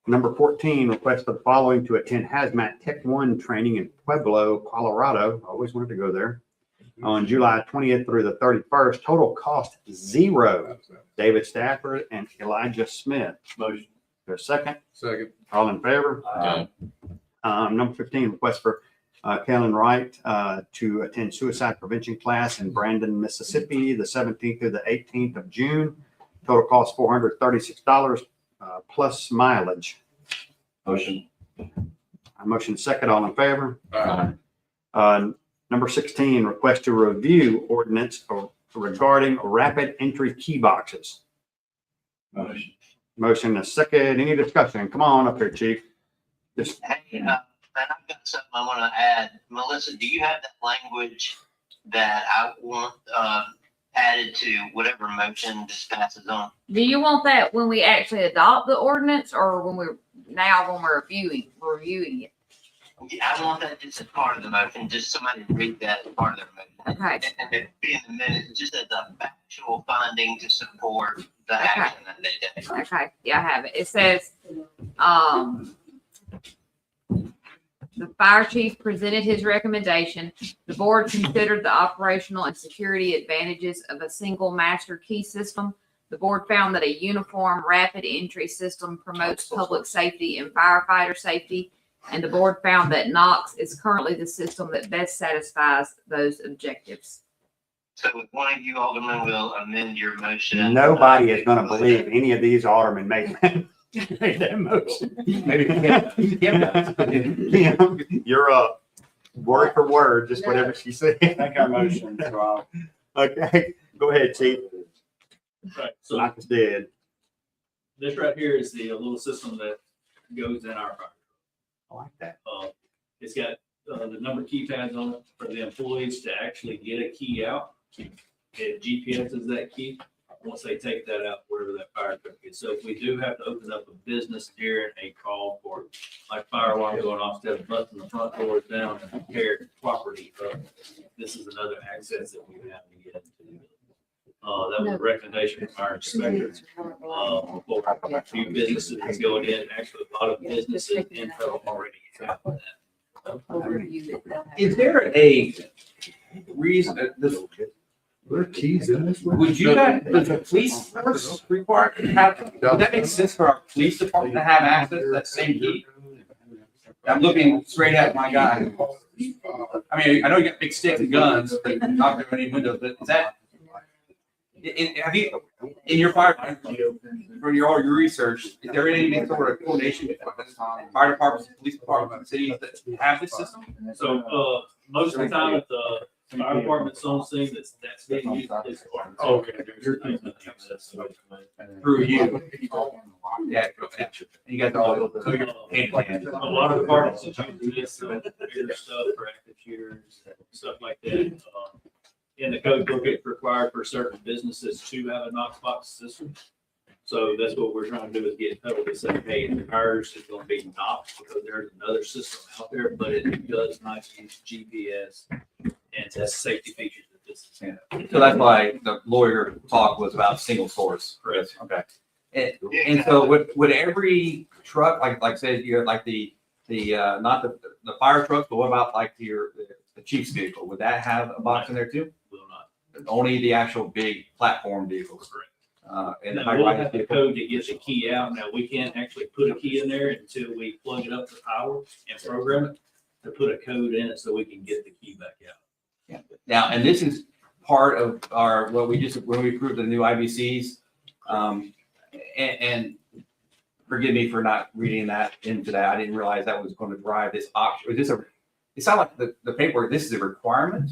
Number 14, request the following to attend hazmat Tech 1 training in Pueblo, Colorado. I always wanted to go there. On July 20th through the 31st, total cost $0. David Stafford and Elijah Smith. Motion. There's a second. Second. All in favor? Aye. Number 15, request for Kellen Wright to attend suicide prevention class in Brandon, Mississippi, the 17th through the 18th of June. Total cost $436 plus mileage. Motion. Motion second, all in favor? Aye. Number 16, request to review ordinance regarding rapid entry key boxes. Motion. Motion a second, any discussion? Come on up here, chief. Just Hey, man, I've got something I want to add. Melissa, do you have that language that I want added to whatever motion this passes on? Do you want that when we actually adopt the ordinance or when we're reviewing it? Yeah, I want that just as part of the motion, just somebody read that as part of their motion. Okay. And then be in the minutes, just as a factual finding to support the action that they take. Okay, yeah, I have it. It says, the fire chief presented his recommendation. The board considered the operational and security advantages of a single master key system. The board found that a uniform rapid entry system promotes public safety and firefighter safety. And the board found that Knox is currently the system that best satisfies those objectives. So if one of you aldermen will amend your motion. nobody is going to believe any of these aldermen made that motion. Maybe Kim does. Kim, you're up. Word for word, just whatever she said. Make our motion, Rob. Okay, go ahead, chief. Right, so Knock us dead. this right here is the little system that goes in our fire. I like that. It's got the number keypads on it for the employees to actually get a key out. It GPS is that key. Once they take that out, wherever that fire truck is. So if we do have to open up a business during a call for like fire alarm going off, instead of busting the front doors down and tear property up, this is another access that we have to get into. That was a recommendation from our inspector. For new businesses that's going in, actually a lot of businesses in Federal already have that. Is there a reason that this, There are keys in this one. would you guys, does the police force require to have, would that make sense for our police department to have access to that same key? I'm looking straight at my guy. I mean, I know you got big sticks and guns, but not there any windows, but is that? Have you, in your fire, for all your research, is there any sort of coordination with fire departments, police departments, cities that have this system? So, most of the time at the Fire department's own thing that's being used. This department. Okay. Through you. Yeah, you guys are all hand in hand. A lot of departments that use this, bigger stuff for active shooters, stuff like that. In the code book, it's required for certain businesses to have a Knox box system. So that's what we're trying to do is get Federal to say, hey, ours is gonna be Knox because there's another system out there, but it does not use GPS and test safety features that this is. Yeah. So that's why the lawyer talk was about single source. Correct. Okay. And so would every truck, like I said, you have like the not the fire trucks, but what about like the chief's vehicle? Would that have a box in there too? Will not. Only the actual big platform vehicles. Correct. And Now, we'll have the code to get the key out. Now, we can't actually put a key in there until we plug it up to power and program it to put a code in it so we can get the key back out. Yeah. Now, and this is part of our, when we approved the new IBCs, and forgive me for not reading that into that. I didn't realize that was going to drive this option. Is this it sounds like the paperwork, this is a requirement?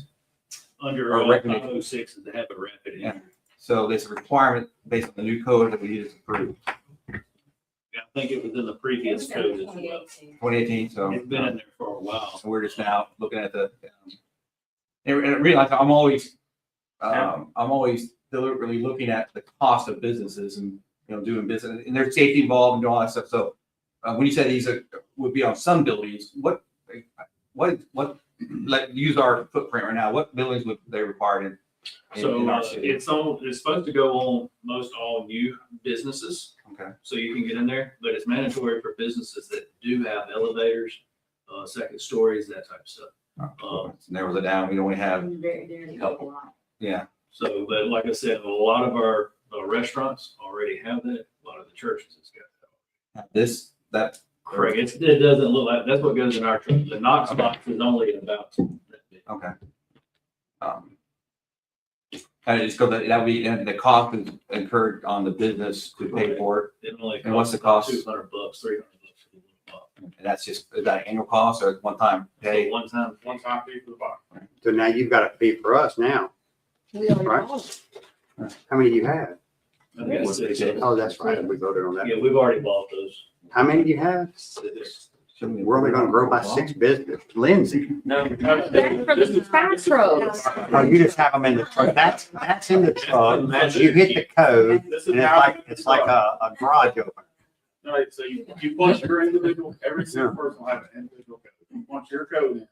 Under Or recommendation. 506 is to have a rapid Yeah. entry. So this requirement based on the new code that we need to approve, Yeah, I think it was in the previous code as well. 2018, so. It's been in there for a while. So we're just now looking at the, and realize I'm always deliberately looking at the cost of businesses and, doing business, and there's safety involved and all that stuff. So when you said these would be on some buildings, what, like, use our footprint right now, what buildings would they require in So our city? it's supposed to go on most all new businesses. Okay. So you can get in there, but it's mandatory for businesses that do have elevators, second stories, that type of stuff. Narrows it down. We only have, yeah. So, but like I said, a lot of our restaurants already have that. A lot of the churches has got that. Correct. It doesn't look like, that's what goes in our truck. The Knox box is only about that big. Okay. And it's good that we, and the cost is incurred on the business to pay for It only And what's the costs cost? $200, $300 for the little box. it. And that's just, is that annual cost or one time pay? So one time fee for the box. So now you've got a fee for us now. Right. How many do you have? I think it's 6. Oh, that's right. We voted on Yeah, that. we've already bought those. How many do you have? We're only gonna grow by 6 business. Lindsay. No. That's for the fire trucks. Oh, you just have them in the truck. That's in the truck. You hit the code and it's like a garage opener. All right, so you punch your individual, every single person will have an individual code. You punch your code in.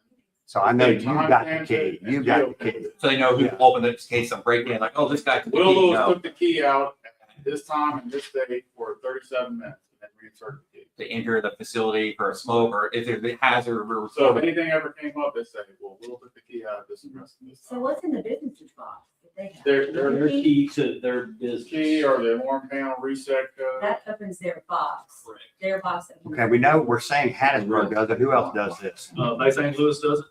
So I know you got the key. You got the key. So they know who opened it in case of break in, like, oh, this guy took the key. Will No, took the key out at this time and this date for 37 minutes and then reinsert the key. to enter the facility for a smoke or if there's a hazard. So if anything ever came up, they say, well, Will took the key out of this address. So what's in the business's box that they have? Their key to their business. key or the alarm panel reset code. That opens their box, Correct. their box. Okay, we know, we're saying Hattiesburg does it. Who else does this? Bay St. Louis does it,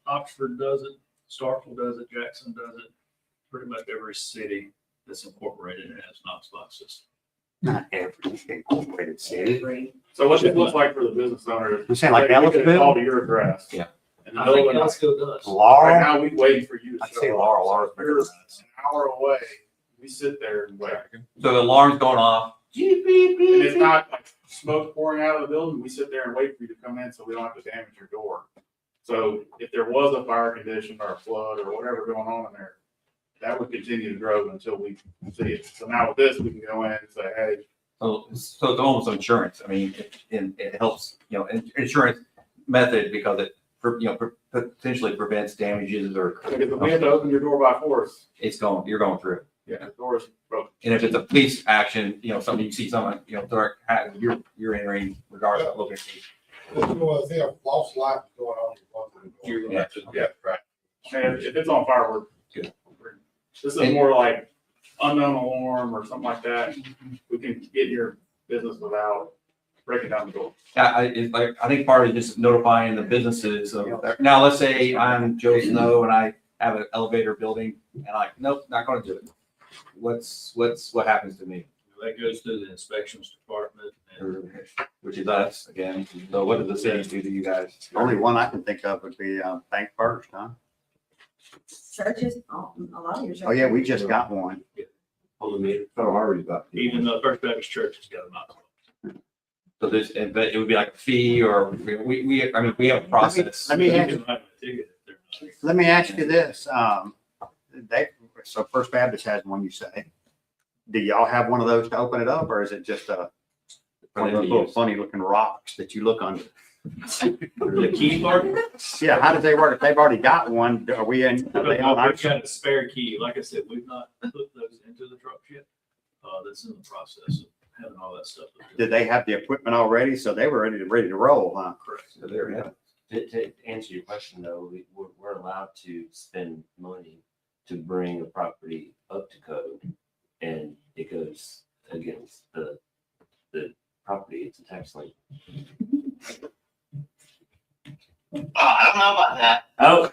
Oxford does it, Starkville does it, Jackson does it. Pretty much every city that's incorporated has Knox box system. Not every incorporated city. So what it looks like for the business owner. You saying like we could Ellisville? call to your address. Yeah. And the I think middle of the night. Ellisville does. Right Laurel? now, we waiting for you to I show see up. Laurel. So Laurel's if you're bigger than us. an hour away, we sit there and wait. So the alarm's going off. And it's not like smoke pouring out of the building. We sit there and wait for you to come in so we don't have to damage your door. So if there was a fire condition or a flood or whatever going on in there, that would continue to grow until we see it. So now with this, we can go in and say, hey, So it's almost insurance. I mean, it helps, insurance method because it, potentially prevents damages or if we have to open your door by force, you're going through it. yeah, the door is broken. And if it's a police action, something you see someone, you're entering regardless of location. If they have lost life going on. You're gonna have to, yeah, right. And if it's on fire, we're good. This is more like unknown alarm or something like that. We can get your business without breaking down the door. It's like, I think part of it is just notifying the businesses of, now let's say I'm Joe Snow and I have an elevator building and I'm like, nope, not gonna do it. What happens to me? That goes through the inspections department. Which is us again. So what does the city do to you guys? The only one I can think of would be Bank First, huh? Churches, a lot of your churches. Oh, yeah, we just got one. Hold the meter. Oh, Harvey's about. Even the First Baptist Church has got them out. So there's, but it would be like a fee or I mean, we have a process. Let me You ask, can write a ticket if they're not. let me ask you this, so First Baptist has one, you say. Do y'all have one of those to open it up, or is it just one of those little funny looking rocks that you look under? The key part? Yeah, how does they work? If they've already got one, are we in? Are they on our- We've got a spare key. Like I said, we've not put those into the trucks yet. That's in the process of having all that stuff. Did they have the equipment already? So they were ready to roll, huh? Correct. So there we have it. To answer your question though, we're allowed to spend money to bring a property up to code. And it goes against the property, it's a tax lien. I don't know about that. Oh.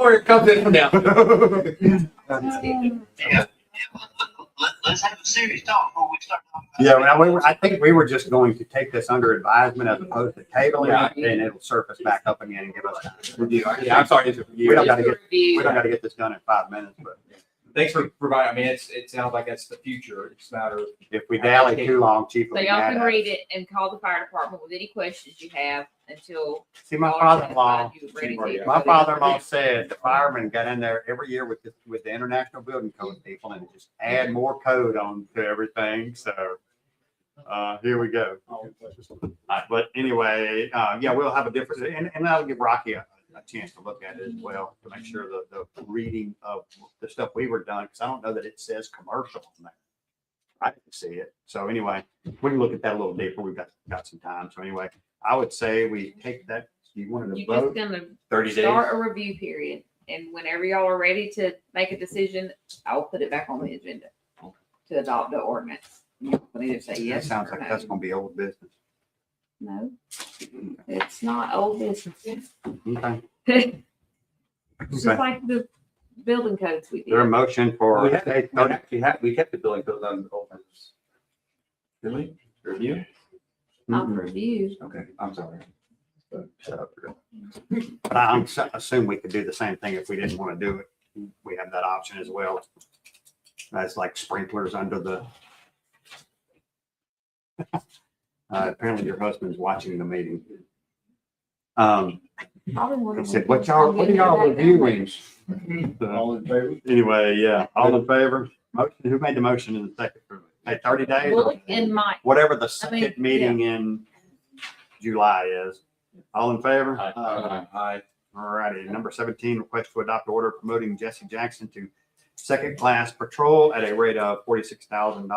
Where it comes in from now. Yeah. Let's have a serious talk before we start talking about Yeah, well, I think we were just going to take this under advisement as opposed to tabling it, and it'll surface back up again and give us time. Yeah, I'm sorry. We don't gotta get, Review. we don't gotta get this done in 5 minutes, but Thanks for providing, I mean, it sounds like that's the future. It's just a matter of. if we dally too long, chief will So be y'all mad can at read us. it and call the fire department with any questions you have until. See, my y'all are father-in-law, satisfied you're ready to- my father-in-law said the firemen got in there every year with the International Building Code people and just add more code on to everything, so. Here we go. But anyway, yeah, we'll have a different, and that'll give Rocky a chance to look at it as well, to make sure the reading of the stuff we were done, because I don't know that it says commercial on there. I didn't see it. So anyway, we can look at that a little deeper. We've got some time. So anyway, I would say we take that, you wanted to You're just vote? gonna 30 days. start a review period, and whenever y'all are ready to make a decision, I'll put it back on the agenda to adopt the ordinance. You can either say That yes sounds or like no. that's gonna be old business. No, it's not old business. Okay. Just Okay. like the building codes we There a did. motion for, We kept the building codes on open. Did we? Review? Not for review. Okay, I'm sorry. But I assume we could do the same thing if we didn't want to do it. We have that option as well. That's like sprinklers under the. Apparently your husband's watching the meeting. He said, what are y'all reviewing? All in favor? Anyway, yeah, all in favor? Motion, who made the motion in the second? Hey, 30 days? or Willie and Mike. Whatever the I second mean, meeting in July is. All in favor? Aye. All righty. Number 17, request to adopt order promoting Jesse Jackson to second class patrol at a rate of $46,000,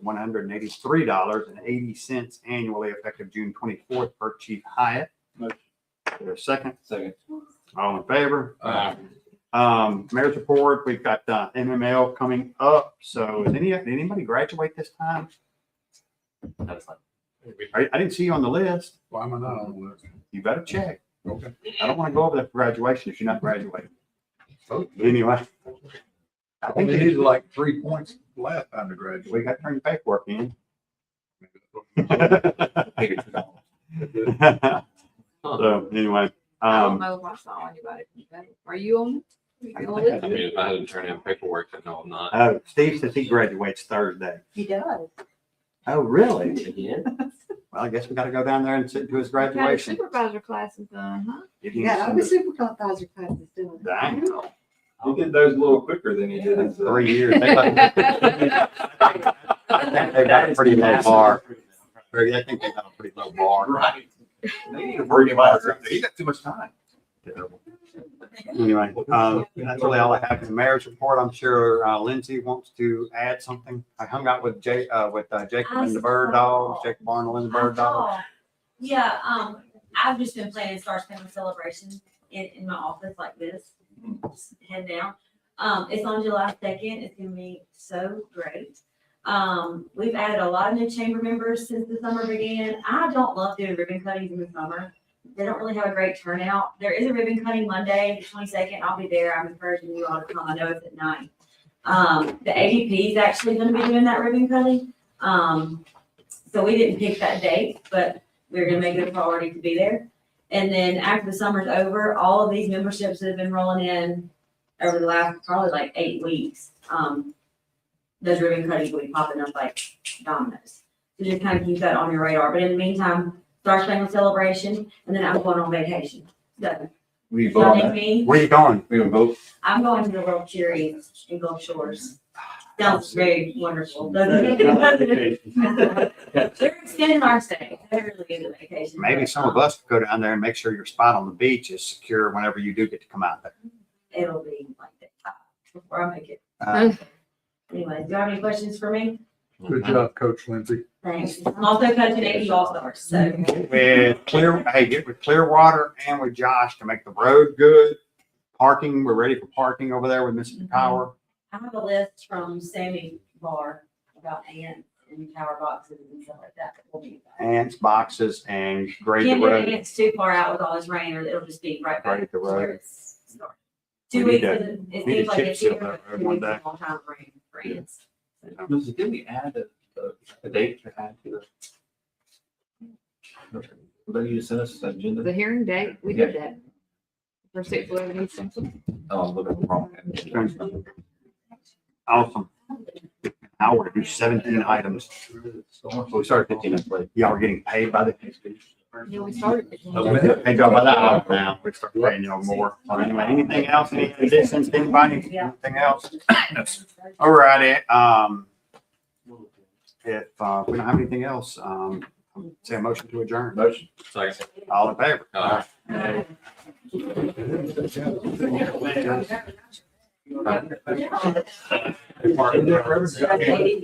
$183.80 annually effective June 24th per Chief Hyatt. There a second? Second. All in favor? Aye. Mayor's report, we've got MML coming up. So did anybody graduate this time? That's like, I didn't see you on the list. Why am I not on the list? You better check. Okay. I don't want to go over that graduation if you're not graduating. Anyway. I think We needed like 3 points last time to graduate. we got to turn the paperwork in. So anyway, I don't know if I saw anybody. Are you on? Are you on it? I mean, if I hadn't turned in paperwork, then no, I'm not. Steve says he graduates Thursday. He does. Oh, really? again? Well, I guess we got to go down there and sit to his What kind of graduation. supervisor class is done, huh? Give him Yeah, some- I'm a supervisor class is doing. Dang. You did those a little quicker than you did. 3 years. They got a pretty low bar. I think they got a pretty low bar. Right. They need to worry about it. He got too much time. Anyway, that's really all I have. The mayor's report, I'm sure Lindsay wants to add something. I hung out with Jacob and the bird dogs, Jacob Arnold and the bird dogs. Yeah, I've just been planning Stars Family Celebration in my office like this, just head down. It's on July 2nd. It's gonna be so great. We've added a lot of new chamber members since the summer began. I don't love doing ribbon cuttings in the summer. They don't really have a great turnout. There is a ribbon cutting Monday, the 22nd. I'll be there. I'm encouraging you all to come. I know it's at 9. The ADP is actually gonna be doing that ribbon cutting. So we didn't pick that date, but we're gonna make it a priority to be there. And then after the summer's over, all of these memberships that have been rolling in over the last probably like 8 weeks, those ribbon cuttings will be popping up like dominoes. So just kind of keep that on your radar. But in the meantime, Star Spangled Celebration, and then I'm going on vacation. So, We y'all vote. need me? Where you going? We gonna vote. I'm going to the World Series in Gulf Shores. Sounds very wonderful. Vacation. They're extending our stay. They're really good at vacation. Maybe some of us could go down there and make sure your spot on the beach is secure whenever you do get to come out there. It'll be like that before I make it. Uh, Anyway, do you have any questions for me? Good job, Coach Lindsay. Thanks. I'm also coaching AU All-Stars, so. Get with Clearwater and with Josh to make the road good. Parking, we're ready for parking over there with Mississippi Power. I have a list from Sammy Barr about ants and tower boxes and stuff like that. We'll be fine. Ants, boxes, and grade Can't the get road. ants too far out with all this rain or it'll just be right back. Grade the to where road. it's started. We 2 need weeks, to- it need to seems like chip it's seal here, that but road 2 one weeks is day. a long time of rain for ants. Lindsay, did we add a date to add to the? Will you send us an agenda? The hearing date, we did that. For 611 East Central. Oh, I'm looking at the wrong. Awesome. Now we're gonna do 17 items. We started 15 minutes late. Y'all are getting paid by the. Yeah, we started. Hey, y'all, by that hour now, we start paying y'all more. Anyway, anything else, any additions, anybody, anything else? All righty, if, we don't have anything else, say a motion to adjourn. Motion. Second. All in favor? All right. Yeah.